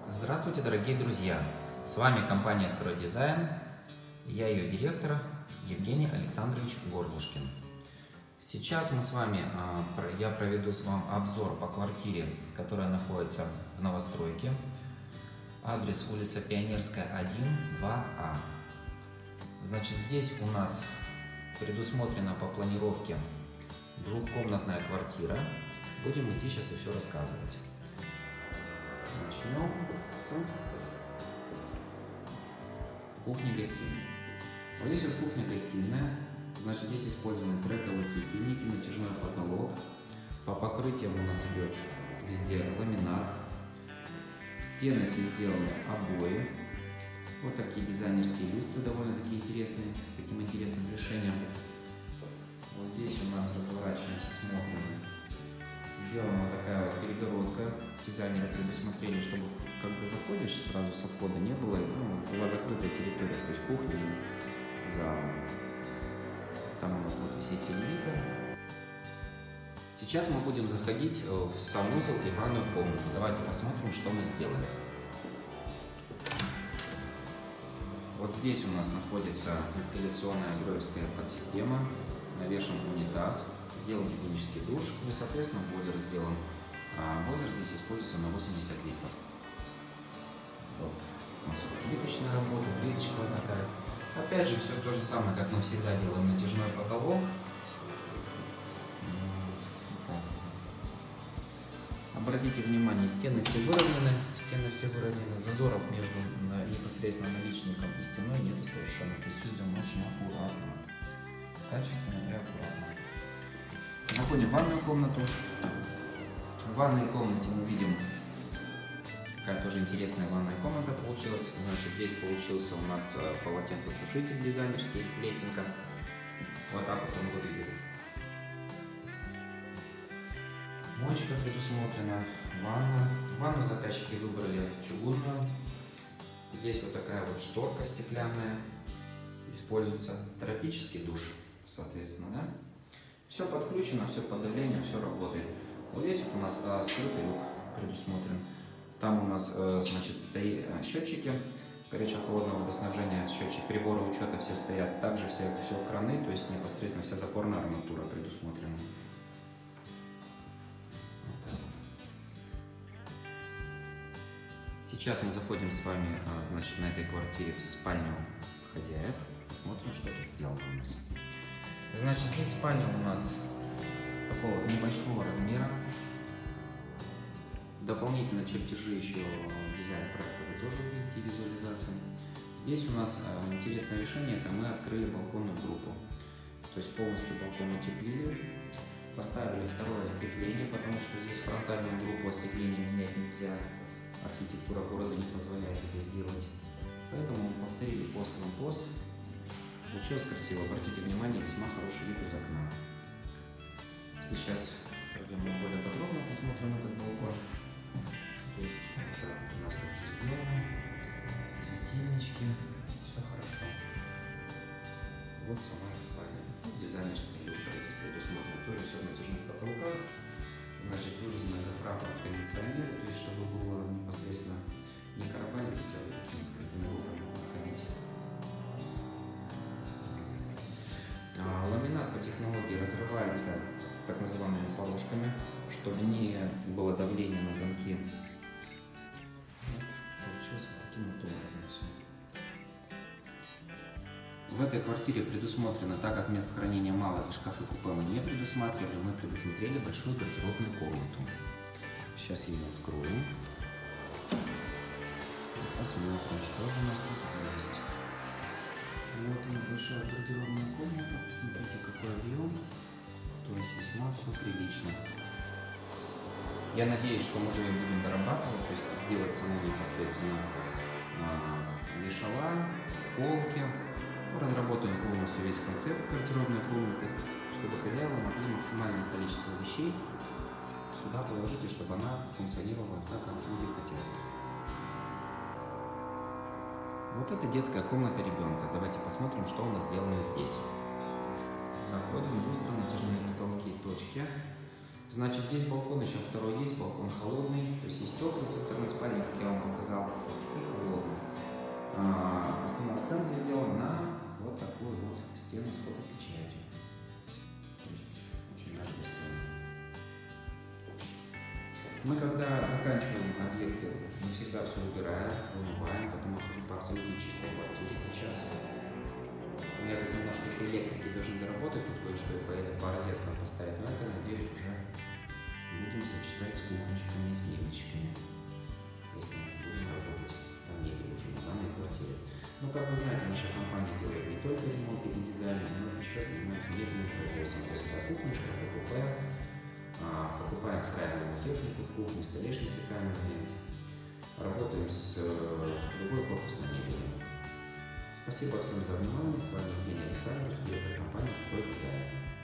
Здравствуйте, дорогие друзья! С вами компания «Стройдизайн». Я ее директор Евгений Александрович Горлушкин. Сейчас мы с вами, я проведу с вами обзор по квартире, которая находится в новостройке. Адрес улица Пионерская, 1, 2А. Значит, здесь у нас предусмотрена по планировке двухкомнатная квартира. Будем идти сейчас и все рассказывать. Начнем с кухни-гостиной. Вот здесь вот кухня-гостиная. Значит, здесь использованы трековые светильники, натяжной потолок. По покрытиям у нас идет везде ламинат. Стены все сделаны обои. Вот такие дизайнерские люстры, довольно-таки интересные, с таким интересным решением. Вот здесь у нас разворачиваемся, смотрим. Сделана вот такая вот перегородка. Дизайнеры предусмотрели, чтобы как бы заходишь сразу со входа, не было, была закрытая территория, то есть кухня, зал. Там у нас будет висеть телевизор. Сейчас мы будем заходить в санузел и ванную комнату. Давайте посмотрим, что мы сделали. Вот здесь у нас находится инсталляционная гроевская подсистема, навешан унитаз, сделан гигиенический душ, и, соответственно, бойлер сделан. Бойлер здесь используется на 80 литров. Вот у нас плиточная работа, плиточка вот такая. Опять же, все то же самое, как мы всегда делаем, натяжной потолок. Обратите внимание, стены все выровнены, зазоров между непосредственно наличником и стеной нету совершенно. То есть все сделано очень аккуратно, качественно и аккуратно. Заходим в ванную комнату. В ванной комнате мы видим, какая тоже интересная ванная комната получилась. Значит, здесь получился у нас полотенцесушитель дизайнерский, лесенка. Вот так вот он выглядит. Моечка предусмотрена, ванна. Ванну заказчики выбрали чугунную. Здесь вот такая вот шторка стеклянная. Используется тропический душ, соответственно, да? Все подключено, все под давлением, все работает. Вот здесь вот у нас скрытый люк предусмотрен. Там у нас, значит, стоят счетчики горячо-холодного водоснабжения, счетчик прибора учета все стоят. Также все краны, то есть непосредственно вся запорная арматура предусмотрена. Вот так вот. Сейчас мы заходим с вами, значит, на этой квартире в спальню хозяев. Посмотрим, что тут сделано у нас. Значит, здесь спальня у нас такого небольшого размера. Дополнительно чертежи еще дизайн проекта вы тоже увидите, визуализация. Здесь у нас интересное решение, это мы открыли балконную группу. То есть полностью балкон утеплили, поставили второе остекление, потому что здесь фронтальную группу остекления менять нельзя. Архитектура города не позволяет это сделать. Поэтому мы повторили пост на пост. Получилось красиво. Обратите внимание, весьма хороший вид из окна. Если сейчас пройдем более подробно, посмотрим этот балкон. То есть так, у нас тут все сделано. Светильнички, все хорошо. Вот сама спальня. Дизайнерская люстра здесь предусмотрена. Тоже все в натяжных потолках. Значит, вырезана гофра под кондиционер, то есть чтобы было непосредственно не карабанить, а такими скрытыми гофрами проходить. Ламинат по технологии разрывается так называемыми порожками, чтобы не было давления на замки. Вот, получилось вот таким вот образом все. В этой квартире предусмотрено, так как мест хранения мало и шкафы-купе мы не предусматривали, мы предусмотрели большую гардеробную комнату. Сейчас я ее открою. Посмотрим, что же у нас тут есть. Вот она, большая гардеробная комната. Посмотрите, какой объем. То есть весьма все прилично. Я надеюсь, что мы уже ее будем дорабатывать, то есть делать саму непосредственно вешала, полки. Разработаем полностью весь концепт гардеробной комнаты, чтобы хозяева могли максимальное количество вещей сюда положить, и чтобы она функционировала так, как люди хотят. Вот это детская комната ребенка. Давайте посмотрим, что у нас сделано здесь. Заходим, люстра, натяжные потолки, точки. Значит, здесь балкон еще второй есть, балкон холодный, то есть есть теплый со стороны спальни, как я вам показал. вот такую вот стену с фотопечатью. То есть очень даже достойно. Мы когда заканчиваем объекты, не всегда все убираем, вымываем, потом я хожу по абсолютно чистой квартире сейчас. Я тут немножко еще электрики должны доработать, тут кое-что по розеткам поставить, но это, надеюсь, уже будем сочетать с кухончиками и с мебельчиками, если будем работать по мебели уже на данной квартире. Ну, как вы знаете, наша компания делает не только ремонт или дизайн, но еще занимаемся мебельным производством. То есть это кухня, шкафы, покупаем встраиваемую технику в кухне, столешницы камерные, работаем с любой корпусной мебелью. Спасибо всем за внимание. С вами Евгений Александров и это компания «Стройдизайн».